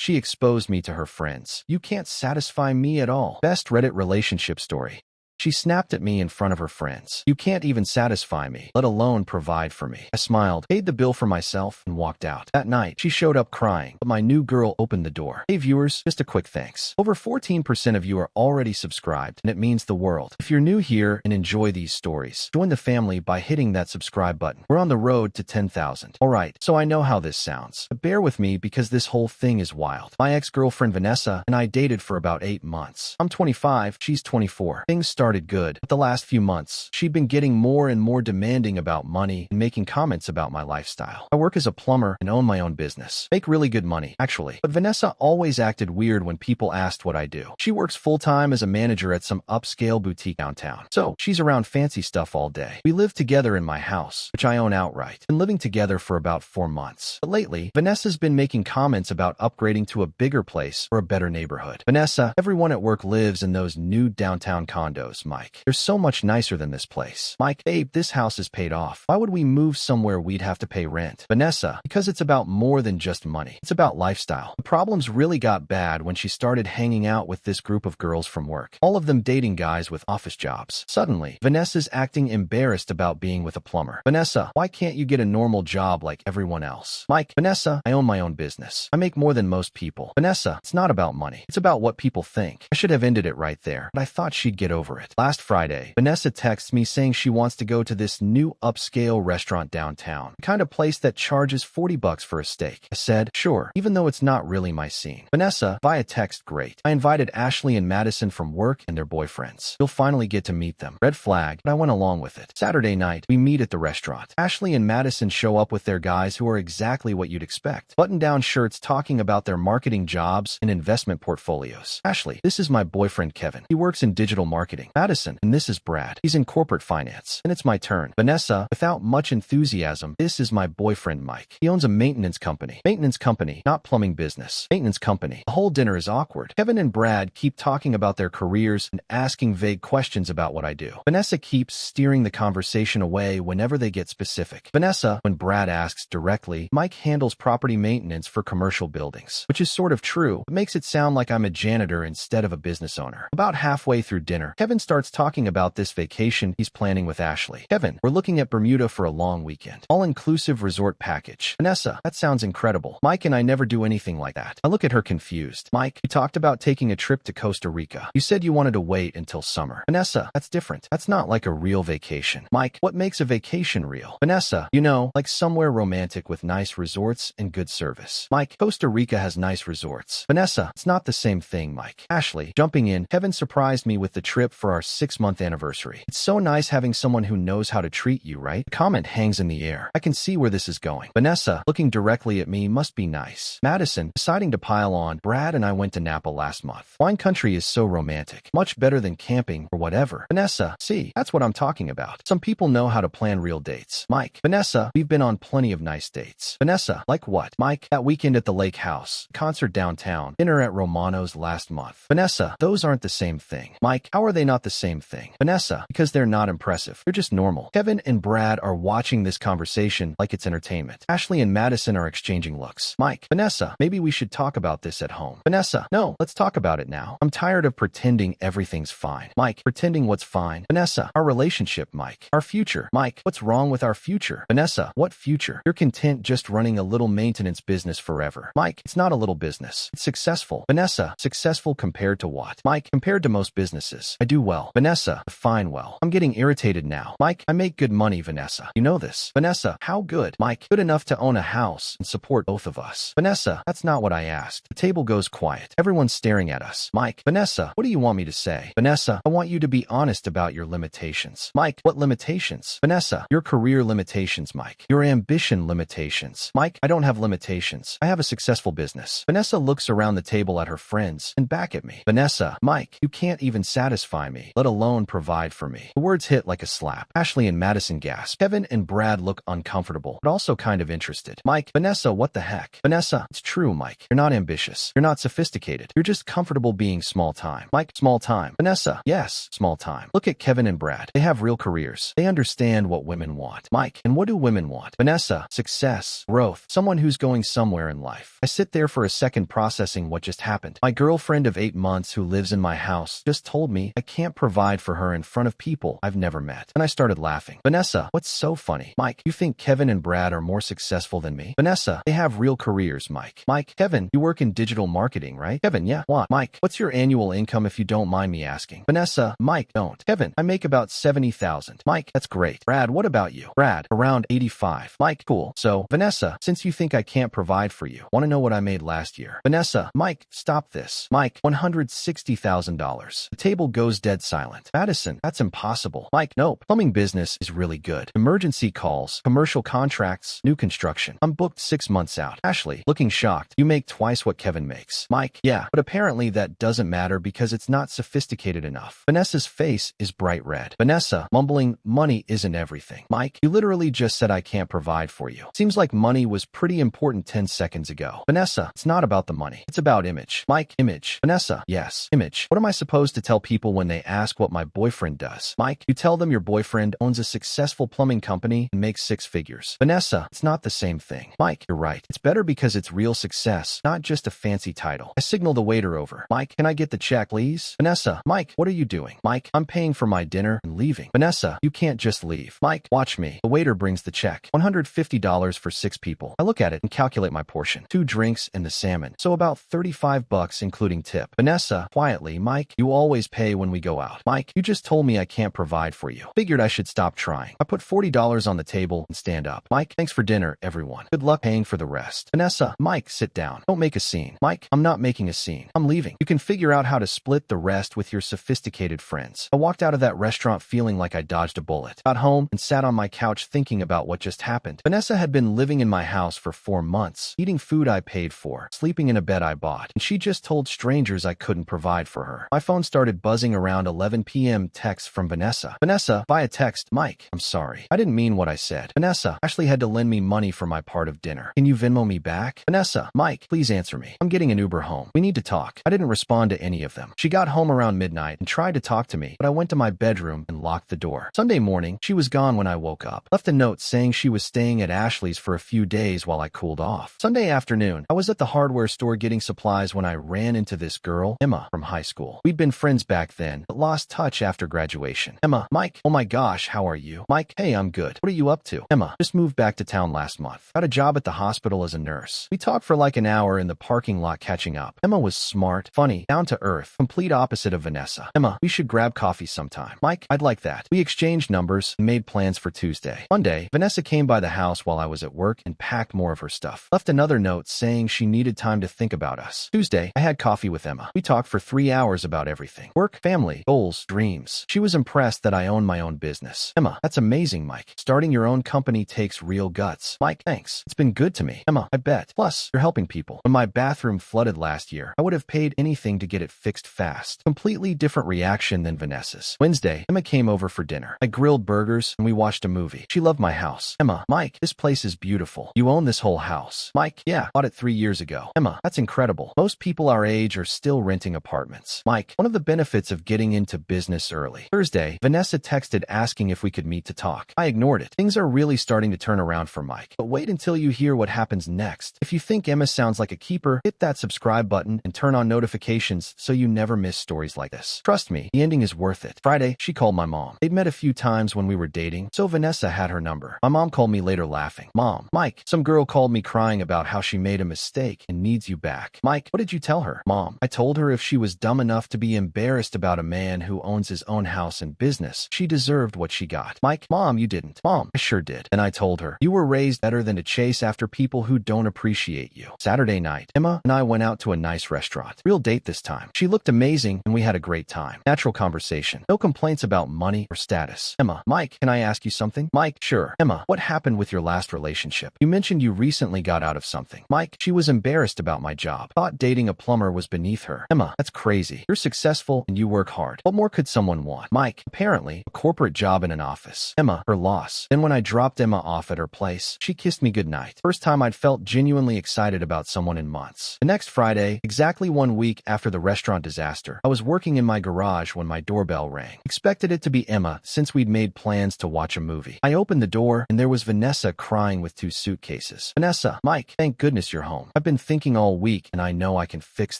She exposed me to her friends. You can't satisfy me at all. Best Reddit relationship story. She snapped at me in front of her friends. You can't even satisfy me, let alone provide for me. I smiled, paid the bill for myself, and walked out. That night, she showed up crying, but my new girl opened the door. Hey viewers, just a quick thanks. Over 14% of you are already subscribed, and it means the world. If you're new here and enjoy these stories, join the family by hitting that subscribe button. We're on the road to 10,000. Alright, so I know how this sounds, but bear with me because this whole thing is wild. My ex-girlfriend Vanessa and I dated for about 8 months. I'm 25, she's 24. Things started good, but the last few months, she'd been getting more and more demanding about money and making comments about my lifestyle. I work as a plumber and own my own business. Make really good money, actually. But Vanessa always acted weird when people asked what I do. She works full-time as a manager at some upscale boutique downtown. So, she's around fancy stuff all day. We live together in my house, which I own outright. Been living together for about 4 months. But lately, Vanessa's been making comments about upgrading to a bigger place or a better neighborhood. Vanessa, everyone at work lives in those new downtown condos. Mike, they're so much nicer than this place. Mike, babe, this house is paid off. Why would we move somewhere we'd have to pay rent? Vanessa, because it's about more than just money. It's about lifestyle. The problems really got bad when she started hanging out with this group of girls from work. All of them dating guys with office jobs. Suddenly, Vanessa's acting embarrassed about being with a plumber. Vanessa, why can't you get a normal job like everyone else? Mike, Vanessa, I own my own business. I make more than most people. Vanessa, it's not about money. It's about what people think. I should have ended it right there, but I thought she'd get over it. Last Friday, Vanessa texts me saying she wants to go to this new upscale restaurant downtown, the kind of place that charges $40 for a steak. I said, sure, even though it's not really my scene. Vanessa, via text, great. I invited Ashley and Madison from work and their boyfriends. You'll finally get to meet them. Red flag, but I went along with it. Saturday night, we meet at the restaurant. Ashley and Madison show up with their guys who are exactly what you'd expect. Button-down shirts talking about their marketing jobs and investment portfolios. Ashley, this is my boyfriend Kevin. He works in digital marketing. Madison, and this is Brad. He's in corporate finance. And it's my turn. Vanessa, without much enthusiasm, this is my boyfriend Mike. He owns a maintenance company. Maintenance company, not plumbing business. Maintenance company. The whole dinner is awkward. Kevin and Brad keep talking about their careers and asking vague questions about what I do. Vanessa keeps steering the conversation away whenever they get specific. Vanessa, when Brad asks directly, Mike handles property maintenance for commercial buildings, which is sort of true, but makes it sound like I'm a janitor instead of a business owner. About halfway through dinner, Kevin starts talking about this vacation he's planning with Ashley. Kevin, we're looking at Bermuda for a long weekend. All-inclusive resort package. Vanessa, that sounds incredible. Mike and I never do anything like that. I look at her confused. Mike, you talked about taking a trip to Costa Rica. You said you wanted to wait until summer. Vanessa, that's different. That's not like a real vacation. Mike, what makes a vacation real? Vanessa, you know, like somewhere romantic with nice resorts and good service. Mike, Costa Rica has nice resorts. Vanessa, it's not the same thing, Mike. Ashley, jumping in, Kevin surprised me with the trip for our 6-month anniversary. It's so nice having someone who knows how to treat you, right? The comment hangs in the air. I can see where this is going. Vanessa, looking directly at me, must be nice. Madison, deciding to pile on, Brad and I went to Napa last month. Wine country is so romantic. Much better than camping or whatever. Vanessa, see, that's what I'm talking about. Some people know how to plan real dates. Mike, Vanessa, we've been on plenty of nice dates. Vanessa, like what? Mike, that weekend at the lake house, concert downtown, dinner at Romano's last month. Vanessa, those aren't the same thing. Mike, how are they not the same thing? Vanessa, because they're not impressive. They're just normal. Kevin and Brad are watching this conversation like it's entertainment. Ashley and Madison are exchanging looks. Mike, Vanessa, maybe we should talk about this at home. Vanessa, no, let's talk about it now. I'm tired of pretending everything's fine. Mike, pretending what's fine? Vanessa, our relationship, Mike. Our future. Mike, what's wrong with our future? Vanessa, what future? You're content just running a little maintenance business forever. Mike, it's not a little business. It's successful. Vanessa, successful compared to what? Mike, compared to most businesses. I do well. Vanessa, define well. I'm getting irritated now. Mike, I make good money, Vanessa. You know this. Vanessa, how good? Mike, good enough to own a house and support both of us. Vanessa, that's not what I asked. The table goes quiet. Everyone's staring at us. Mike, Vanessa, what do you want me to say? Vanessa, I want you to be honest about your limitations. Mike, what limitations? Vanessa, your career limitations, Mike. Your ambition limitations. Mike, I don't have limitations. I have a successful business. Vanessa looks around the table at her friends and back at me. Vanessa, Mike, you can't even satisfy me, me, let alone provide for me. The words hit like a slap. Ashley and Madison gasp. Kevin and Brad look uncomfortable, but also kind of interested. Mike, Vanessa, what the heck? Vanessa, it's true, Mike. You're not ambitious. You're not sophisticated. You're just comfortable being small time. Mike, small time. Vanessa, yes, small time. Look at Kevin and Brad. They have real careers. They understand what women want. Mike, and what do women want? Vanessa, success, growth, someone who's going somewhere in life. I sit there for a second processing what just happened. My girlfriend of 8 months who lives in my house just told me I can't provide for her in front of people I've never met. And I started laughing. Vanessa, what's so funny? Mike, you think Kevin and Brad are more successful than me? Vanessa, they have real careers, Mike. Mike, Kevin, you work in digital marketing, right? Kevin, yeah. What? Mike, what's your annual income if you don't mind me asking? Vanessa, Mike, don't. Kevin, I make about 70,000. Mike, that's great. Brad, what about you? Brad, around 85. Mike, cool. So, Vanessa, since you think I can't provide for you, want to know what I made last year? Vanessa, Mike, stop this. Mike, $160,000. The table goes dead silent. Madison, that's impossible. Mike, nope. Plumbing business is really good. Emergency calls, commercial contracts, new construction. I'm booked 6 months out. Ashley, looking shocked. You make twice what Kevin makes. Mike, yeah, but apparently that doesn't matter because it's not sophisticated enough. Vanessa's face is bright red. Vanessa, mumbling, money isn't everything. Mike, you literally just said I can't provide for you. Seems like money was pretty important 10 seconds ago. Vanessa, it's not about the money. It's about image. Mike, image. Vanessa, yes, image. What am I supposed to tell people when they ask what my boyfriend does? Mike, you tell them your boyfriend owns a successful plumbing company and makes 6 figures. Vanessa, it's not the same thing. Mike, you're right. It's better because it's real success, not just a fancy title. I signal the waiter over. Mike, can I get the check, please? Vanessa, Mike, what are you doing? Mike, I'm paying for my dinner and leaving. Vanessa, you can't just leave. Mike, watch me. The waiter brings the check. $150 for 6 people. I look at it and calculate my portion. 2 drinks and the salmon. So about $35 including tip. Vanessa, quietly, Mike, you always pay when we go out. Mike, you just told me I can't provide for you. Figured I should stop trying. I put $40 on the table and stand up. Mike, thanks for dinner, everyone. Good luck paying for the rest. Vanessa, Mike, sit down. Don't make a scene. Mike, I'm not making a scene. I'm leaving. You can figure out how to split the rest with your sophisticated friends. I walked out of that restaurant feeling like I dodged a bullet. Got home and sat on my couch thinking about what just happened. Vanessa had been living in my house for 4 months, eating food I paid for, sleeping in a bed I bought, and she just told strangers I couldn't provide for her. My phone started buzzing around 11 p.m. Text from Vanessa. Vanessa, via text, Mike, I'm sorry. I didn't mean what I said. Vanessa, Ashley had to lend me money for my part of dinner. Can you Venmo me back? Vanessa, Mike, please answer me. I'm getting an Uber home. We need to talk. I didn't respond to any of them. She got home around midnight and tried to talk to me, but I went to my bedroom and locked the door. Sunday morning, she was gone when I woke up. Left a note saying she was staying at Ashley's for a few days while I cooled off. Sunday afternoon, I was at the hardware store getting supplies when I ran into this girl, Emma, from high school. We'd been friends back then, but lost touch after graduation. Emma, Mike, oh my gosh, how are you? Mike, hey, I'm good. What are you up to? Emma, just moved back to town last month. Got a job at the hospital as a nurse. We talked for like an hour in the parking lot catching up. Emma was smart, funny, down to earth, complete opposite of Vanessa. Emma, we should grab coffee sometime. Mike, I'd like that. We exchanged numbers and made plans for Tuesday. Monday, Vanessa came by the house while I was at work and packed more of her stuff. Left another note saying she needed time to think about us. Tuesday, I had coffee with Emma. We talked for 3 hours about everything. Work, family, goals, dreams. She was impressed that I own my own business. Emma, that's amazing, Mike. Starting your own company takes real guts. Mike, thanks. It's been good to me. Emma, I bet. Plus, you're helping people. When my bathroom flooded last year, I would have paid anything to get it fixed fast. Completely different reaction than Vanessa's. Wednesday, Emma came over for dinner. I grilled burgers and we watched a movie. She loved my house. Emma, Mike, this place is beautiful. You own this whole house. Mike, yeah, bought it 3 years ago. Emma, that's incredible. Most people our age are still renting apartments. Mike, one of the benefits of getting into business early. Thursday, Vanessa texted asking if we could meet to talk. I ignored it. Things are really starting to turn around for Mike. But wait until you hear what happens next. If you think Emma sounds like a keeper, hit that subscribe button and turn on notifications so you never miss stories like this. Trust me, the ending is worth it. Friday, she called my mom. They'd met a few times when we were dating, so Vanessa had her number. My mom called me later laughing. Mom, Mike, some girl called me crying about how she made a mistake and needs you back. Mike, what did you tell her? Mom, I told her if she was dumb enough to be embarrassed about a man who owns his own house and business, she deserved what she got. Mike, Mom, you didn't. Mom, I sure did. And I told her, you were raised better than to chase after people who don't appreciate you. Saturday night, Emma and I went out to a nice restaurant. Real date this time. She looked amazing and we had a great time. Natural conversation. No complaints about money or status. Emma, Mike, can I ask you something? Mike, sure. Emma, what happened with your last relationship? You mentioned you recently got out of something. Mike, she was embarrassed about my job. Thought dating a plumber was beneath her. Emma, that's crazy. You're successful and you work hard. hard. What more could someone want? Mike, apparently, a corporate job in an office. Emma, her loss. Then when I dropped Emma off at her place, she kissed me goodnight. First time I'd felt genuinely excited about someone in months. The next Friday, exactly 1 week after the restaurant disaster, I was working in my garage when my doorbell rang. Expected it to be Emma since we'd made plans to watch a movie. I opened the door and there was Vanessa crying with 2 suitcases. Vanessa, Mike, thank goodness you're home. I've been thinking all week and I know I can fix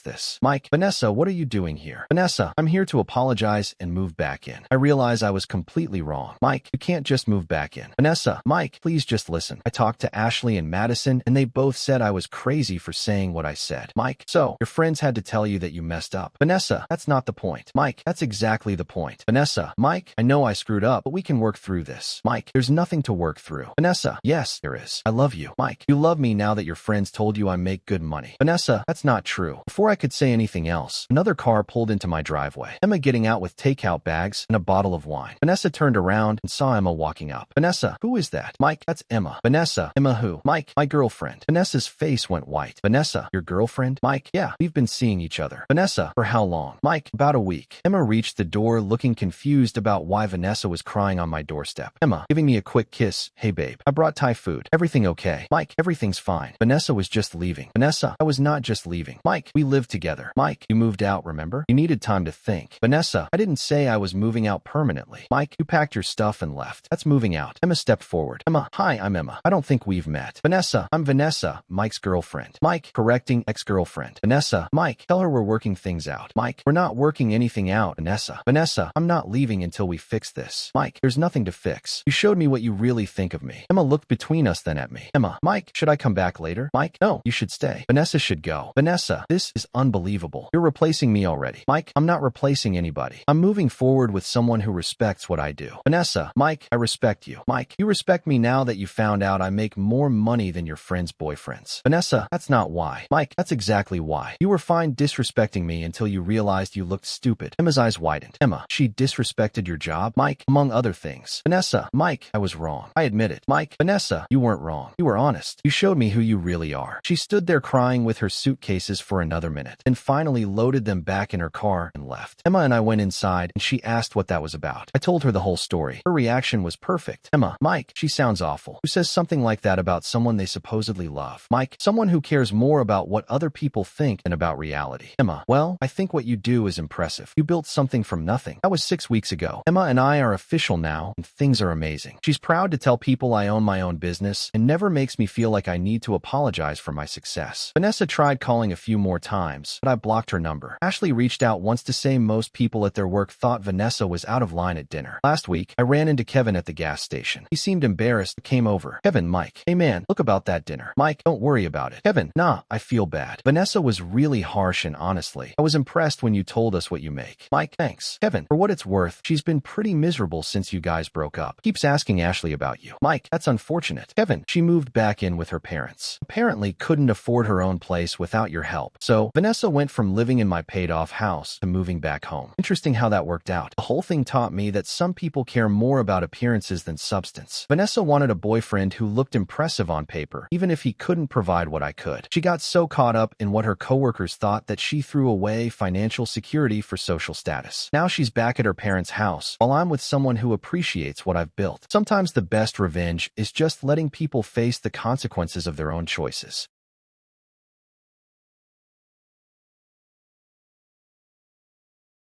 this. Mike, Vanessa, what are you doing here? Vanessa, I'm here to apologize and move back in. I realize I was completely wrong. Mike, you can't just move back in. Vanessa, Mike, please just listen. I talked to Ashley and Madison and they both said I was crazy for saying what I said. Mike, so your friends had to tell you that you messed up. Vanessa, that's not the point. Mike, that's exactly the point. Vanessa, Mike, I know I screwed up, but we can work through this. Mike, there's nothing to work through. Vanessa, yes, there is. I love you. Mike, you love me now that your friends told you I make good money. Vanessa, that's not true. Before I could say anything else, another car pulled into my driveway. Emma getting out with takeout bags and a bottle of wine. Vanessa turned around and saw Emma walking up. Vanessa, who is that? Mike, that's Emma. Vanessa, Emma who? Mike, my girlfriend. Vanessa's face went white. Vanessa, your girlfriend? Mike, yeah, we've been seeing each other. Vanessa, for how long? Mike, about a week. Emma reached the door looking confused about why Vanessa was crying on my doorstep. Emma, giving me a quick kiss. Hey babe, I brought Thai food. Everything okay? Mike, everything's fine. Vanessa was just leaving. Vanessa, I was not just leaving. Mike, we lived together. Mike, you moved out, remember? You needed time to think. Vanessa, I didn't say I was moving out permanently. Mike, you packed your stuff and left. That's moving out. Emma stepped forward. Emma, hi, I'm Emma. I don't think we've met. Vanessa, I'm Vanessa, Mike's girlfriend. Mike, correcting ex-girlfriend. Vanessa, Mike, tell her we're working things out. Mike, we're not working anything out. Vanessa, I'm not leaving until we fix this. Mike, there's nothing to fix. You showed me what you really think of me. Emma looked between us then at me. Emma, Mike, should I come back later? Mike, no, you should stay. Vanessa should go. Vanessa, this is unbelievable. You're replacing me already. Mike, I'm not replacing anybody. I'm moving forward with someone who respects what I do. Vanessa, Mike, I respect you. Mike, you respect me now that you found out I make more money than your friends' boyfriends. Vanessa, that's not why. Mike, that's exactly why. You were fine disrespecting me until you realized you looked stupid. Emma's eyes widened. Emma, she disrespected your job? Mike, among other things. Vanessa, Mike, I was wrong. I admit it. Mike, Vanessa, you weren't wrong. You were honest. You showed me who you really are. She stood there crying with her suitcases for another minute, and finally loaded them back in her car and left. Emma and I went inside, and she asked what that was about. I told her the whole story. Her reaction was perfect. Emma, Mike, she sounds awful. Who says something like that about someone they supposedly love? Mike, someone who cares more about what other people think than about reality. Emma, well, I think what you do is impressive. You built something from nothing. That was 6 weeks ago. Emma and I are official now, and things are amazing. She's proud to tell people I own my own business, and never makes me feel like I need to apologize for my success. Vanessa tried calling a few more times, but I blocked her number. Ashley reached out once to say most people at their work thought Vanessa was out of line at dinner. Last week, I ran into Kevin at the gas station. He seemed embarrassed, but came over. Kevin, Mike, hey man, look about that dinner. Mike, don't worry about it. Kevin, nah, I feel bad. Vanessa was really harsh, and honestly, I was impressed when you told us what you make. Mike, thanks. Kevin, for what it's worth, she's been pretty miserable since you guys broke up. Keeps asking Ashley about you. Mike, that's unfortunate. Kevin, she moved back in with her parents. Apparently couldn't afford her own place without your help. So, Vanessa went from living in my paid-off house to moving back home. Interesting how that worked out. The whole thing taught me that some people care more about appearances than substance. Vanessa wanted a boyfriend who looked impressive on paper, even if he couldn't provide what I could. She got so caught up in what her coworkers thought that she threw away financial security for social status. Now she's back at her parents' house, while I'm with someone who appreciates what I've built. Sometimes the best revenge is just letting people face the consequences of their own choices.